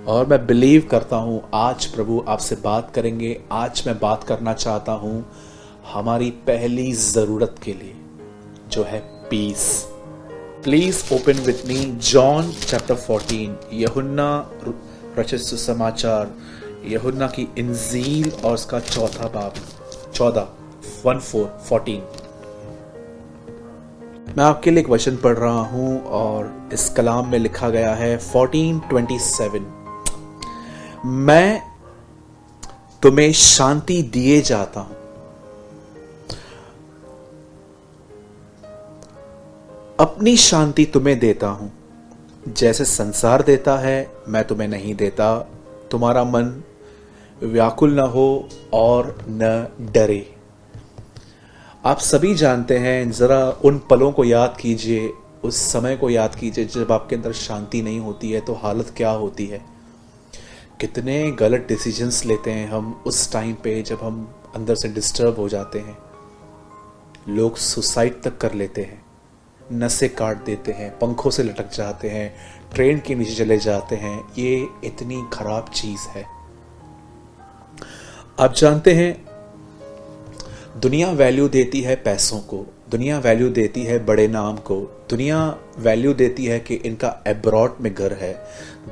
और मैं बिलीव करता हूँ आज प्रभु आपसे बात करेंगे। आज मैं बात करना चाहता हूँ हमारी पहली ज़रूरत के लिए, जो है peace. Please open with me John chapter 14, यूहन्ना रचित सुसमाचार, यूहन्ना की इंजील और उसका चौथा बाब 14। मैं आपके लिए एक वचन पढ़ रहा हूं और इस कलाम में लिखा गया है 14:27, मैं तुम्हें शांति दिए जाता हूं, अपनी शांति तुम्हें देता हूं, जैसे संसार देता है मैं तुम्हें नहीं देता। तुम्हारा मन व्याकुल न हो और न डरे। आप सभी जानते हैं, जरा उन पलों को याद कीजिए, उस समय को याद कीजिए जब आपके अंदर शांति नहीं होती है तो हालत क्या होती है। कितने गलत डिसीजंस लेते हैं हम उस टाइम पे जब हम अंदर से डिस्टर्ब हो जाते हैं। लोग सुसाइड तक कर लेते हैं, नसें काट देते हैं, पंखों से लटक जाते हैं, ट्रेन के नीचे चले जाते हैं। ये इतनी खराब चीज है। आप जानते हैं, दुनिया वैल्यू देती है पैसों को, दुनिया वैल्यू देती है बड़े नाम को, दुनिया वैल्यू देती है कि इनका अब्रॉड में घर है,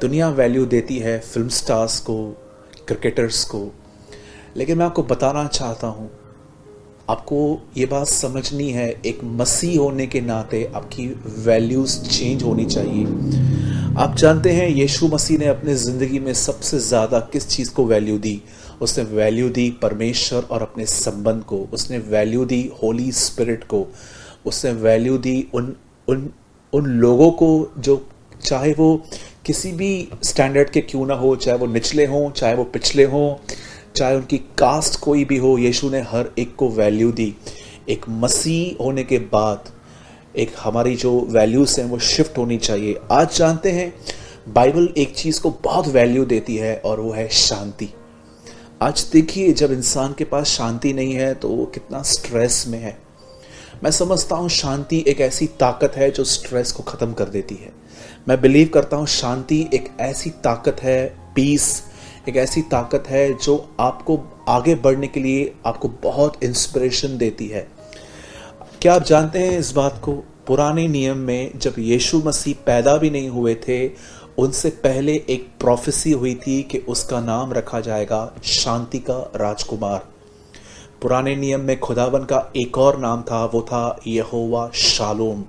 दुनिया वैल्यू देती है फिल्म स्टार्स को, क्रिकेटर्स को। लेकिन मैं आपको बताना चाहता हूं, आपको ये बात समझनी है, एक मसीह होने के नाते आपकी वैल्यूज चेंज होनी चाहिए। आप जानते हैं यीशु मसीह ने अपने जिंदगी में सबसे ज्यादा किस चीज को वैल्यू दी? उसने वैल्यू दी परमेश्वर और अपने संबंध को, उसने वैल्यू दी होली स्पिरिट को, उसने वैल्यू दी उन लोगों को जो चाहे वो किसी भी स्टैंडर्ड के क्यों ना हो, चाहे वो निचले हों, चाहे वो पिछले हों, चाहे उनकी कास्ट कोई भी हो, यीशु ने हर एक को वैल्यू दी। एक मसीह होने के बाद एक हमारी जो वैल्यूज हैं वो शिफ्ट होनी चाहिए। आज जानते हैं बाइबल एक चीज को बहुत वैल्यू देती है और वो है शांति। आज देखिए, जब इंसान के पास शांति नहीं है तो वो कितना स्ट्रेस में है। मैं समझता हूँ शांति एक ऐसी ताकत है जो स्ट्रेस को खत्म कर देती है। मैं बिलीव करता हूँ शांति एक ऐसी ताकत है, पीस एक ऐसी ताकत है जो आपको आगे बढ़ने के लिए आपको बहुत इंस्पिरेशन देती है। क्या आप जानते हैं इस बात को? पुराने नियम में जब यीशु मसीह पैदा भी नहीं हुए थे, उनसे पहले एक प्रोफेसी हुई थी कि उसका नाम रखा जाएगा शांति का राजकुमार। पुराने नियम में खुदावन का एक और नाम था, वो था यहोवा शालोम।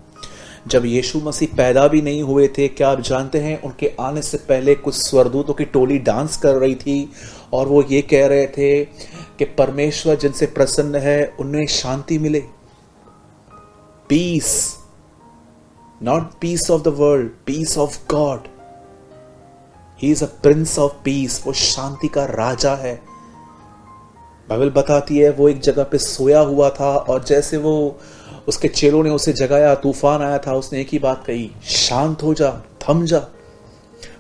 जब यीशु मसीह पैदा भी नहीं हुए थे, क्या आप जानते हैं उनके आने से पहले कुछ स्वर्गदूतों की टोली डांस कर रही थी और वो ये कह रहे थे कि परमेश्वर जिनसे प्रसन्न है उन्हें शांति मिले। Peace, not peace of the world, peace of God. He is a prince of peace. वो शांति का राजा है। बाइबल बताती है वो एक जगह पे सोया हुआ था और जैसे वो उसके चेलों ने उसे जगाया, तूफान आया था, उसने एक ही बात कही, शांत हो जा, थम जा।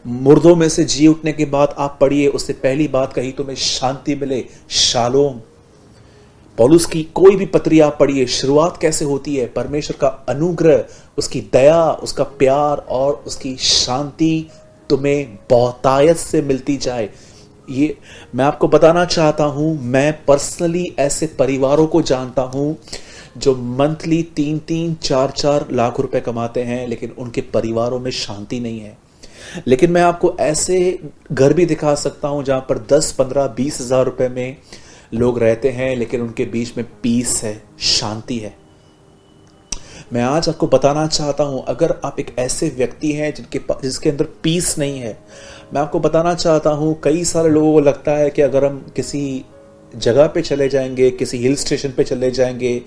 मुर्दों में से जी उठने के बाद आप पढ़िए, उसने पहली बात कही, तुम्हें शांति मिले, शालोम। पौलुस की कोई भी पत्री आप पढ़िए, शुरुआत कैसे होती है? परमेश्वर का अनुग्रह, उसकी दया, उसका प्यार और उसकी शांति तुम्हें बहुतायत से मिलती जाए। ये मैं आपको बताना चाहता हूं, मैं पर्सनली ऐसे परिवारों को जानता हूं जो मंथली 3-3, 4-4 लाख रुपए कमाते हैं, लेकिन उनके परिवारों में शांति नहीं है। लेकिन मैं आपको ऐसे घर भी दिखा सकता हूं जहां पर 10, 15, 20 हजार रुपए में लोग रहते हैं, लेकिन उनके बीच में पीस है, शांति है। मैं आज आपको बताना चाहता हूं, अगर आप एक ऐसे व्यक्ति हैं जिसके अंदर पीस नहीं है, मैं आपको बताना चाहता हूं, कई सारे लोगों को लगता है कि अगर हम किसी जगह पे चले जाएंगे, किसी हिल स्टेशन पे चले जाएंगे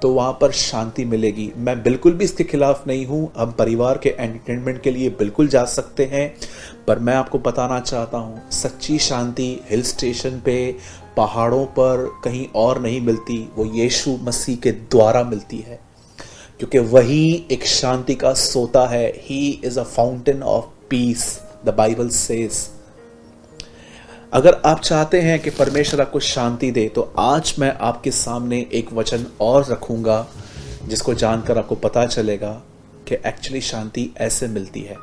तो वहां पर शांति मिलेगी। मैं बिल्कुल भी इसके खिलाफ नहीं हूं। हम परिवार के एंटरटेनमेंट के लिए बिल्कुल जा सकते हैं, पर मैं आपको बताना चाहता हूं, सच्ची शांति हिल स्टेशन पे, पहाड़ों पर कहीं और नहीं मिलती, वो यीशु मसीह के द्वारा मिलती है, क्योंकि वही एक शांति का सोता है। ही is a fountain of peace, the Bible says. अगर आप चाहते हैं कि परमेश्वर आपको शांति दे, तो आज मैं आपके सामने एक वचन और रखूंगा जिसको जानकर आपको पता चलेगा कि एक्चुअली शांति ऐसे मिलती है।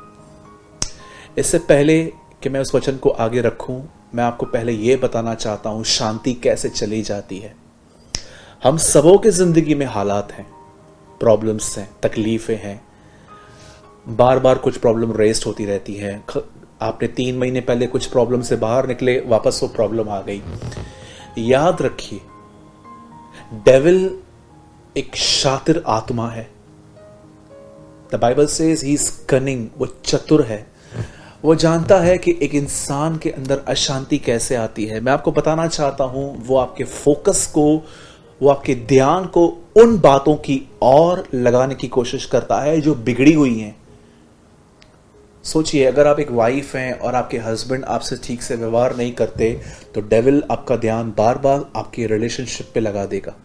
इससे पहले कि मैं उस वचन को आगे रखूं, मैं आपको पहले ये बताना चाहता हूं शांति कैसे चली जाती है। हम सबों की जिंदगी में हालात हैं, प्रॉब्लम्स हैं, तकलीफें हैं, बार बार कुछ प्रॉब्लम रेस्ट होती रहती है। आपने 3 महीने पहले कुछ प्रॉब्लम से बाहर निकले, वापस वो प्रॉब्लम आ गई। याद रखिए, डेविल एक शातिर आत्मा है। The Bible says he is cunning, वो चतुर है। वो जानता है कि एक इंसान के अंदर अशांति कैसे आती है। मैं आपको बताना चाहता हूं, वो आपके फोकस को, वो आपके ध्यान को उन बातों की ओर लगाने की कोशिश करता है जो बिगड़ी हुई हैं। सोचिए, अगर आप एक वाइफ हैं और आपके हस्बैंड आपसे ठीक से व्यवहार नहीं करते, तो डेविल आपका ध्यान बार बार आपके रिलेशनशिप पे लगा देगा।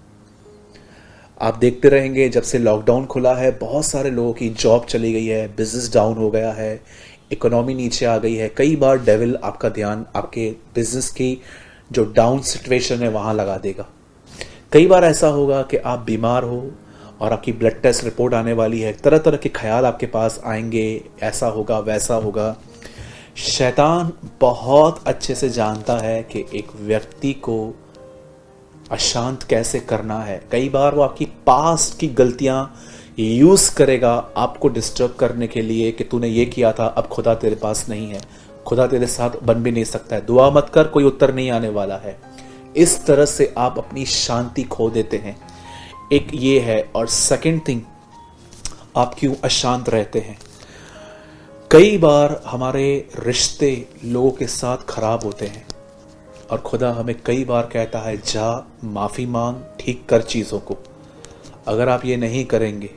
आप देखते रहेंगे, जब से लॉकडाउन खुला है, बहुत सारे लोगों की जॉब चली गई है, बिजनेस डाउन हो गया है, इकोनॉमी नीचे आ गई है। कई बार डेविल आपका ध्यान आपके बिजनेस की जो डाउन सिचुएशन है वहां लगा देगा। कई बार ऐसा होगा कि आप बीमार हो और आपकी ब्लड टेस्ट रिपोर्ट आने वाली है, तरह तरह के ख्याल आपके पास आएंगे, ऐसा होगा वैसा होगा। शैतान बहुत अच्छे से जानता है कि एक व्यक्ति को अशांत कैसे करना है। कई बार वो आपकी पास्ट की गलतियां यूज करेगा आपको डिस्टर्ब करने के लिए कि तूने ये किया था, अब खुदा तेरे पास नहीं है, खुदा तेरे साथ बन भी नहीं सकता है, दुआ मत कर, कोई उत्तर नहीं आने वाला है। इस तरह से आप अपनी शांति खो देते हैं। एक ये है। और सेकंड थिंग, आप क्यों अशांत रहते हैं? कई बार हमारे रिश्ते लोगों के साथ खराब होते हैं और खुदा हमें कई बार कहता है, जा माफी मांग, ठीक कर चीजों को। अगर आप ये नहीं करेंगे,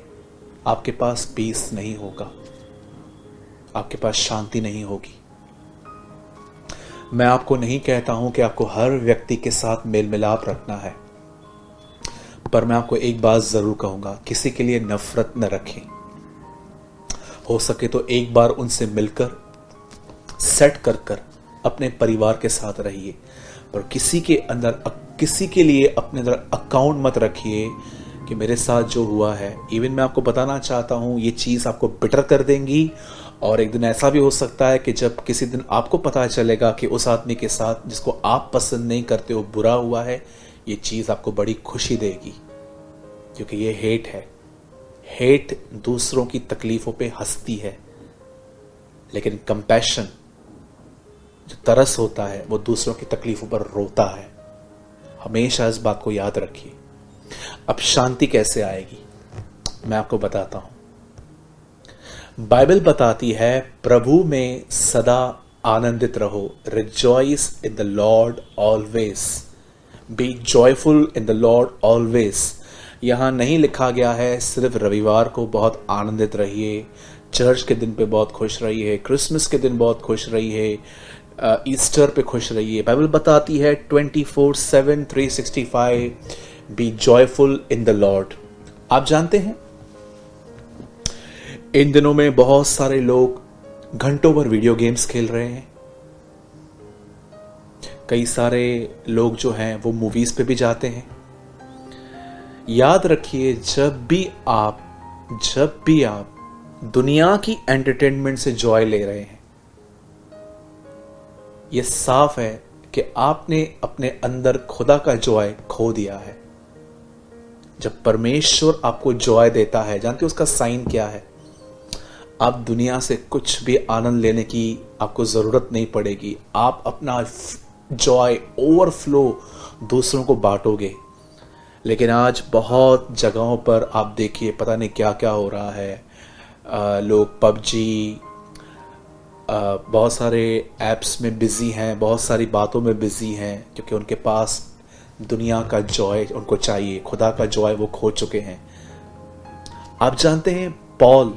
आपके पास पीस नहीं होगा, आपके पास शांति नहीं होगी। मैं आपको नहीं कहता हूं कि आपको हर व्यक्ति के साथ मेल मिलाप रखना है, पर मैं आपको एक बात जरूर कहूंगा, किसी के लिए नफरत न रखें। हो सके तो एक बार उनसे मिलकर सेट कर कर अपने परिवार के साथ रहिए, पर किसी के लिए अपने अंदर अकाउंट मत रखिए कि मेरे साथ जो हुआ है। इवन मैं आपको बताना चाहता हूं, ये चीज आपको बिटर कर देंगी। और एक दिन ऐसा भी हो सकता है कि जब किसी दिन आपको पता चलेगा कि उस आदमी के साथ जिसको आप पसंद नहीं करते वो बुरा हुआ है, ये चीज आपको बड़ी खुशी देगी, क्योंकि ये हेट है। हेट दूसरों की तकलीफों पे हंसती है, लेकिन कंपैशन, जो तरस होता है, वो दूसरों की तकलीफों पर रोता है। हमेशा इस बात को याद रखिए। अब शांति कैसे आएगी, मैं आपको बताता हूं। बाइबल बताती है, प्रभु में सदा आनंदित रहो। Rejoice in the Lord always, be joyful in the Lord always. यहां नहीं लिखा गया है सिर्फ रविवार को बहुत आनंदित रहिए, चर्च के दिन पे बहुत खुश रहिए, क्रिसमस के दिन बहुत खुश रहिए, ईस्टर पे खुश रहिए। बाइबल बताती है 24/7 365 be joyful in the Lord. आप जानते हैं, इन दिनों में बहुत सारे लोग घंटों भर वीडियो गेम्स खेल रहे हैं। कई सारे लोग जो हैं वो मूवीज पे भी जाते हैं। याद रखिए, जब भी आप दुनिया की एंटरटेनमेंट से जॉय ले रहे हैं, यह साफ है कि आपने अपने अंदर खुदा का जॉय खो दिया है। जब परमेश्वर आपको जॉय देता है, जानते हो उसका साइन क्या है? आप दुनिया से कुछ भी आनंद लेने की आपको जरूरत नहीं पड़ेगी। आप अपना जॉय ओवरफ्लो दूसरों को बांटोगे। लेकिन आज बहुत जगहों पर आप देखिए, पता नहीं क्या क्या हो रहा है। लोग पबजी, बहुत सारे ऐप्स में बिजी हैं, बहुत सारी बातों में बिजी हैं, क्योंकि उनके पास दुनिया का जॉय उनको चाहिए, खुदा का जॉय वो खो चुके हैं। आप जानते हैं, पॉल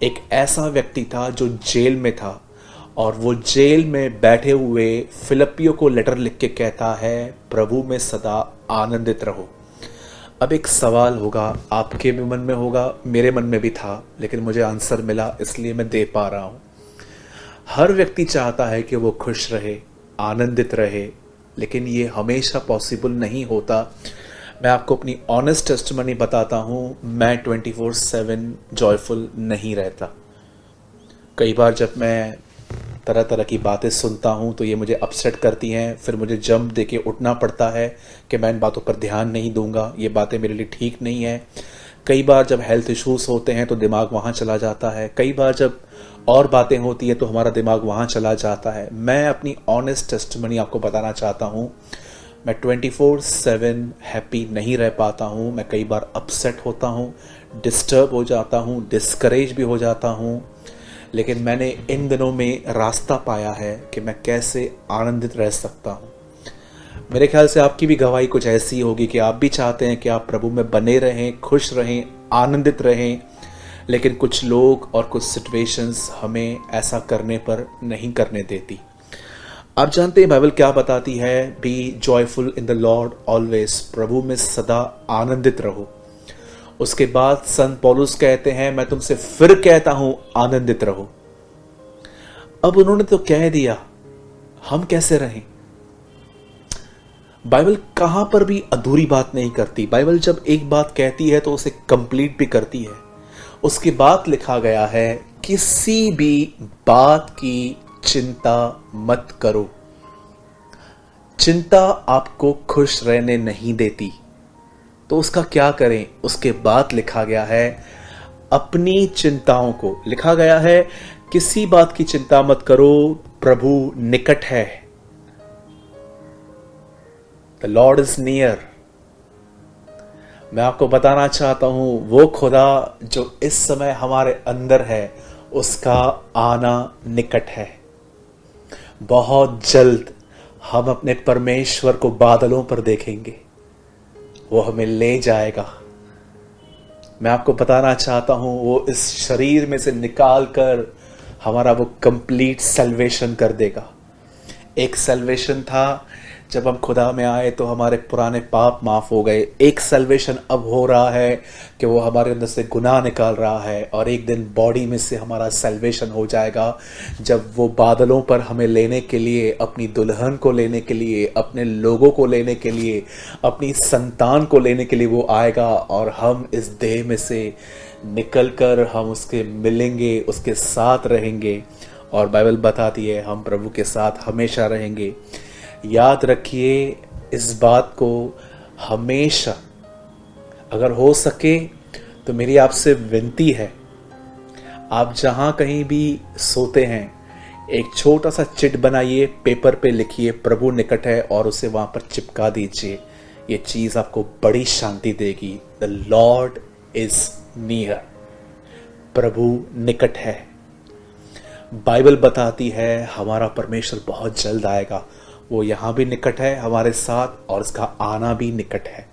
एक ऐसा व्यक्ति था जो जेल में था, और वो जेल में बैठे हुए फिलिपियों को लेटर लिख के कहता है, प्रभु में सदा आनंदित रहो। अब एक सवाल होगा, आपके भी मन में होगा, मेरे मन में भी था, लेकिन मुझे आंसर मिला, इसलिए मैं दे पा रहा हूं। हर व्यक्ति चाहता है कि वो खुश रहे, आनंदित रहे, लेकिन ये हमेशा पॉसिबल नहीं होता। मैं आपको अपनी ऑनेस्ट टेस्टिमनी बताता हूं, मैं 24/7 जॉयफुल नहीं रहता। कई बार जब मैं तरह तरह की बातें सुनता हूँ तो ये मुझे अपसेट करती हैं, फिर मुझे जंप दे के उठना पड़ता है कि मैं इन बातों पर ध्यान नहीं दूंगा, ये बातें मेरे लिए ठीक नहीं है। कई बार जब हेल्थ इश्यूज होते हैं तो दिमाग वहाँ चला जाता है, कई बार जब और बातें होती हैं तो हमारा दिमाग वहाँ चला जाता है। मैं अपनी ऑनेस्ट टेस्टिमनी आपको बताना चाहता हूँ, मैं 24/7 हैप्पी नहीं रह पाता हूँ। मैं कई बार अपसेट होता हूँ, डिस्टर्ब हो जाता हूँ, डिस्करेज भी हो जाता हूँ, लेकिन मैंने इन दिनों में रास्ता पाया है कि मैं कैसे आनंदित रह सकता हूँ। मेरे ख्याल से आपकी भी गवाही कुछ ऐसी होगी कि आप भी चाहते हैं कि आप प्रभु में बने रहें, खुश रहें, आनंदित रहें, लेकिन कुछ लोग और कुछ सिचुएशंस हमें ऐसा करने पर नहीं करने देती। आप जानते हैं बाइबल क्या बताती है? Be joyful in the Lord always, प्रभु में सदा आनंदित रहो। उसके बाद संत पौलुस कहते हैं, मैं तुमसे फिर कहता हूं आनंदित रहो। अब उन्होंने तो कह दिया, हम कैसे रहें? बाइबल कहां पर भी अधूरी बात नहीं करती। बाइबल जब एक बात कहती है तो उसे कंप्लीट भी करती है। उसके बाद लिखा गया है, किसी भी बात की चिंता मत करो। चिंता आपको खुश रहने नहीं देती, तो उसका क्या करें? उसके बाद लिखा गया है, अपनी चिंताओं को, लिखा गया है किसी बात की चिंता मत करो, प्रभु निकट है। The Lord is near. मैं आपको बताना चाहता हूं, वो खुदा जो इस समय हमारे अंदर है, उसका आना निकट है। बहुत जल्द हम अपने परमेश्वर को बादलों पर देखेंगे, वो हमें ले जाएगा। मैं आपको बताना चाहता हूं, वो इस शरीर में से निकाल कर हमारा वो कंप्लीट सल्वेशन कर देगा। एक सल्वेशन था जब हम खुदा में आए तो हमारे पुराने पाप माफ हो गए। एक सल्वेशन अब हो रहा है कि वो हमारे अंदर से गुनाह निकाल रहा है, और एक दिन बॉडी में से हमारा सल्वेशन हो जाएगा जब वो बादलों पर हमें लेने के लिए, अपनी दुल्हन को लेने के लिए, अपने लोगों को लेने के लिए, अपनी संतान को लेने के लिए वो आएगा, और हम इस देह में से निकलकर हम उसके मिलेंगे, उसके साथ रहेंगे। और बाइबल बताती है हम प्रभु के साथ हमेशा रहेंगे। याद रखिए इस बात को हमेशा। अगर हो सके तो मेरी आपसे विनती है, आप जहां कहीं भी सोते हैं, एक छोटा सा चिट बनाइए, पेपर पे लिखिए प्रभु निकट है, और उसे वहां पर चिपका दीजिए। ये चीज आपको बड़ी शांति देगी। द लॉर्ड इज नियर, प्रभु निकट है। बाइबल बताती है हमारा परमेश्वर बहुत जल्द आएगा। वो यहां भी निकट है हमारे साथ, और इसका आना भी निकट है।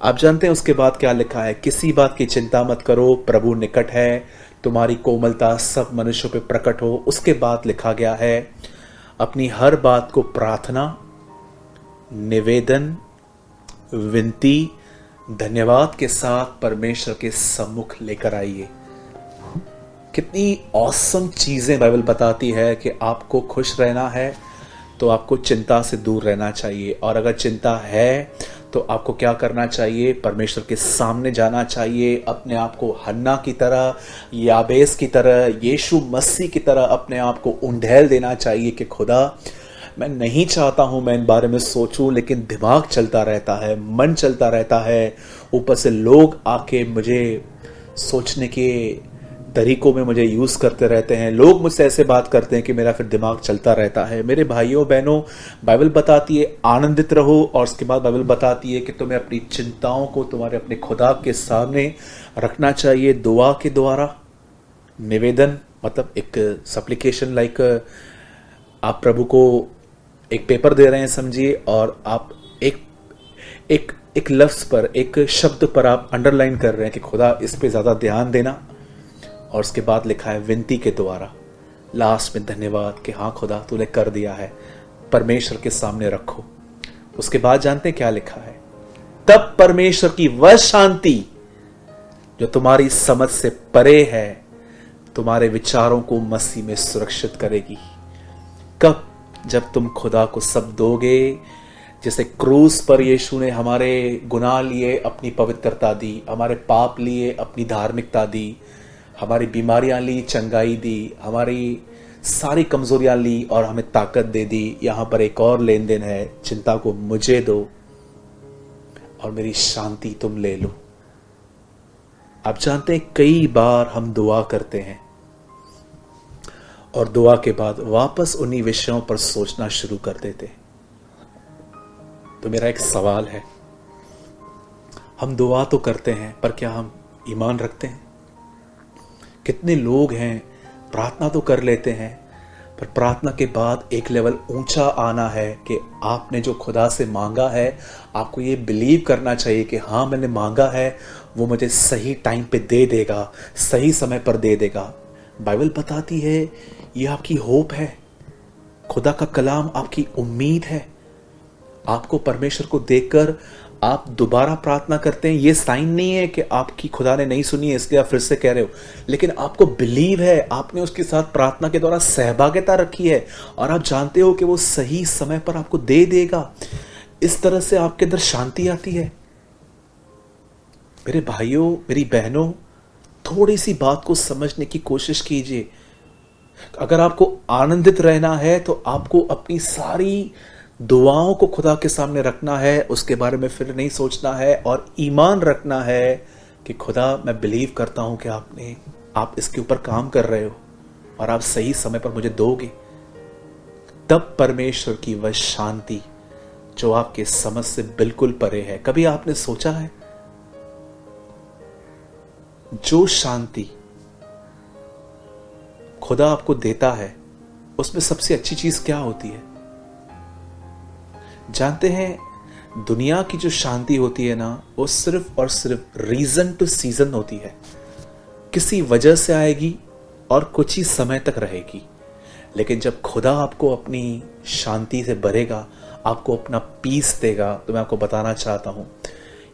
आप जानते हैं उसके बाद क्या लिखा है? किसी बात की चिंता मत करो, प्रभु निकट है, तुम्हारी कोमलता सब मनुष्यों पे प्रकट हो। उसके बाद लिखा गया है, अपनी हर बात को प्रार्थना, निवेदन, विनती, धन्यवाद के साथ परमेश्वर के सम्मुख लेकर आइए। कितनी ऑसम चीजें बाइबल बताती है कि आपको खुश रहना है तो आपको चिंता से दूर रहना चाहिए, और अगर चिंता है तो आपको क्या करना चाहिए? परमेश्वर के सामने जाना चाहिए। अपने आप को हन्ना की तरह, याबेस की तरह, यीशु मसीह की तरह अपने आप को उंडेल देना चाहिए कि खुदा, मैं नहीं चाहता हूं मैं इन बारे में सोचूं, लेकिन दिमाग चलता रहता है, मन चलता रहता है, ऊपर से लोग आके मुझे सोचने के तरीकों में मुझे यूज करते रहते हैं। लोग मुझसे ऐसे बात करते हैं कि मेरा फिर दिमाग चलता रहता है। मेरे भाइयों बहनों, बाइबल बताती है आनंदित रहो, और उसके बाद बाइबल बताती है कि तुम्हें अपनी चिंताओं को तुम्हारे अपने खुदा के सामने रखना चाहिए दुआ के द्वारा। निवेदन मतलब एक सप्लिकेशन, लाइक आप प्रभु को एक पेपर दे रहे हैं समझिए, और आप एक लफ्ज पर, एक शब्द पर आप अंडरलाइन कर रहे हैं कि खुदा इस पे ज्यादा ध्यान देना। और उसके बाद लिखा है विनती के द्वारा, लास्ट में धन्यवाद कि हाँ खुदा तूने कर दिया है, परमेश्वर के सामने रखो। उसके बाद जानते हैं क्या लिखा है? तब परमेश्वर की वह शांति जो तुम्हारी समझ से परे है, तुम्हारे विचारों को मसीह में सुरक्षित करेगी। कब? जब तुम खुदा को सब दोगे। जैसे क्रूस पर यीशु ने हमारे गुनाह लिए अपनी पवित्रता दी, हमारे पाप लिए अपनी धार्मिकता दी, हमारी बीमारियां ली चंगाई दी, हमारी सारी कमजोरियां ली और हमें ताकत दे दी। यहां पर एक और लेन देन है, चिंता को मुझे दो और मेरी शांति तुम ले लो। आप जानते हैं कई बार हम दुआ करते हैं और दुआ के बाद वापस उन्हीं विषयों पर सोचना शुरू कर देते हैं। तो मेरा एक सवाल है, हम दुआ तो करते हैं पर क्या हम ईमान रखते हैं? कितने लोग हैं प्रार्थना तो कर लेते हैं पर प्रार्थना के बाद एक लेवल ऊंचा आना है कि आपने जो खुदा से मांगा है आपको ये बिलीव करना चाहिए कि हाँ मैंने मांगा है, वो मुझे सही टाइम पे दे देगा, सही समय पर दे देगा। बाइबल बताती है ये आपकी होप है, खुदा का कलाम आपकी उम्मीद है। आपको परमेश्वर को देखकर आप दोबारा प्रार्थना करते हैं, ये साइन नहीं है कि आपकी खुदा ने नहीं सुनी है इसलिए आप फिर से कह रहे हो, लेकिन आपको बिलीव है, आपने उसके साथ प्रार्थना के द्वारा सहभागिता रखी है और आप जानते हो कि वो सही समय पर आपको दे देगा। इस तरह से आपके अंदर शांति आती है। मेरे भाइयों, मेरी बहनों, थोड़ी सी बात को समझने की कोशिश कीजिए। अगर आपको आनंदित रहना है तो आपको अपनी सारी दुआओं को खुदा के सामने रखना है, उसके बारे में फिर नहीं सोचना है और ईमान रखना है कि खुदा मैं बिलीव करता हूं कि आप इसके ऊपर काम कर रहे हो और आप सही समय पर मुझे दोगे। तब परमेश्वर की वह शांति जो आपके समझ से बिल्कुल परे है। कभी आपने सोचा है जो शांति खुदा आपको देता है उसमें सबसे अच्छी चीज क्या होती है? जानते हैं दुनिया की जो शांति होती है ना, वो सिर्फ और सिर्फ रीजन टू सीजन होती है, किसी वजह से आएगी और कुछ ही समय तक रहेगी। लेकिन जब खुदा आपको अपनी शांति से भरेगा, आपको अपना पीस देगा, तो मैं आपको बताना चाहता हूं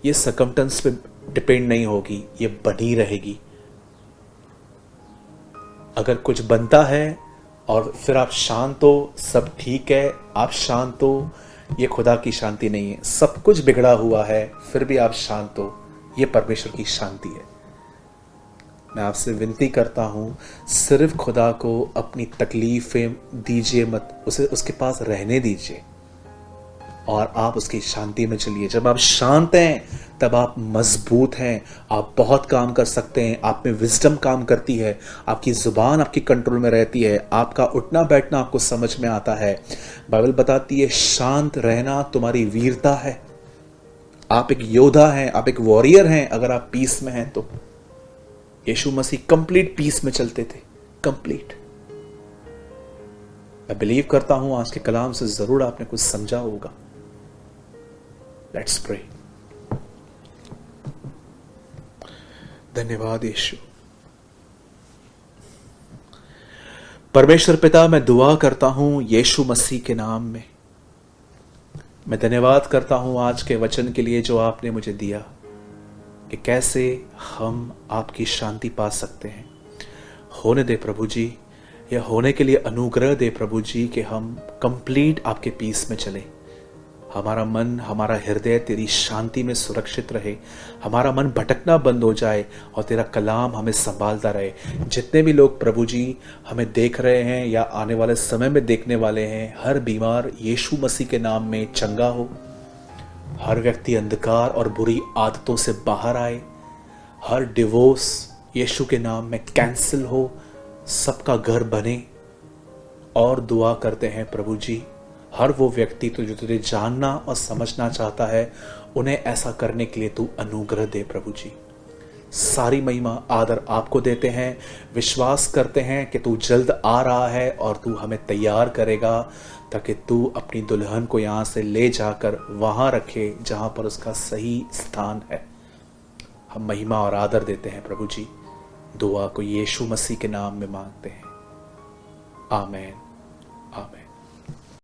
ये सर्कमस्टेंस पे डिपेंड नहीं होगी, ये बनी रहेगी। अगर कुछ बनता है और फिर आप शांत हो, सब ठीक है, आप शांत हो, ये खुदा की शांति नहीं है। सब कुछ बिगड़ा हुआ है फिर भी आप शांत हो, ये परमेश्वर की शांति है। मैं आपसे विनती करता हूं, सिर्फ खुदा को अपनी तकलीफें दीजिए मत, उसे उसके पास रहने दीजिए और आप उसकी शांति में चलिए। जब आप शांत हैं तब आप मजबूत हैं, आप बहुत काम कर सकते हैं, आप में विजडम काम करती है, आपकी जुबान आपकी कंट्रोल में रहती है, आपका उठना बैठना आपको समझ में आता है। बाइबल बताती है शांत रहना तुम्हारी वीरता है। आप एक योद्धा हैं, आप एक वॉरियर हैं अगर आप पीस में हैं तो। यीशु मसीह कंप्लीट पीस में चलते थे, कंप्लीट। मैं बिलीव करता हूं आज के कलाम से जरूर आपने कुछ समझा होगा। Let's pray. धन्यवाद यीशु। परमेश्वर पिता, मैं दुआ करता हूं यीशु मसीह के नाम में। मैं धन्यवाद करता हूं आज के वचन के लिए जो आपने मुझे दिया कि कैसे हम आपकी शांति पा सकते हैं। होने दे प्रभु जी, यह होने के लिए अनुग्रह दे प्रभु जी कि हम कंप्लीट आपके पीस में चलें। हमारा मन, हमारा हृदय तेरी शांति में सुरक्षित रहे, हमारा मन भटकना बंद हो जाए और तेरा कलाम हमें संभालता रहे। जितने भी लोग प्रभु जी हमें देख रहे हैं या आने वाले समय में देखने वाले हैं, हर बीमार यीशु मसीह के नाम में चंगा हो, हर व्यक्ति अंधकार और बुरी आदतों से बाहर आए, हर डिवोर्स यीशु के नाम में कैंसिल हो, सबका घर बने। और दुआ करते हैं प्रभु जी, हर वो व्यक्ति तो जो तुझे जानना और समझना चाहता है, उन्हें ऐसा करने के लिए तू अनुग्रह दे प्रभु जी। सारी महिमा आदर आपको देते हैं, विश्वास करते हैं कि तू जल्द आ रहा है और तू हमें तैयार करेगा ताकि तू अपनी दुल्हन को यहाँ से ले जाकर वहाँ रखे जहाँ पर उसका सही स्थान है। हम महिमा और आदर देते हैं प्रभु जी। दुआ को यीशु मसीह के नाम में मांगते हैं, आमीन, आमीन।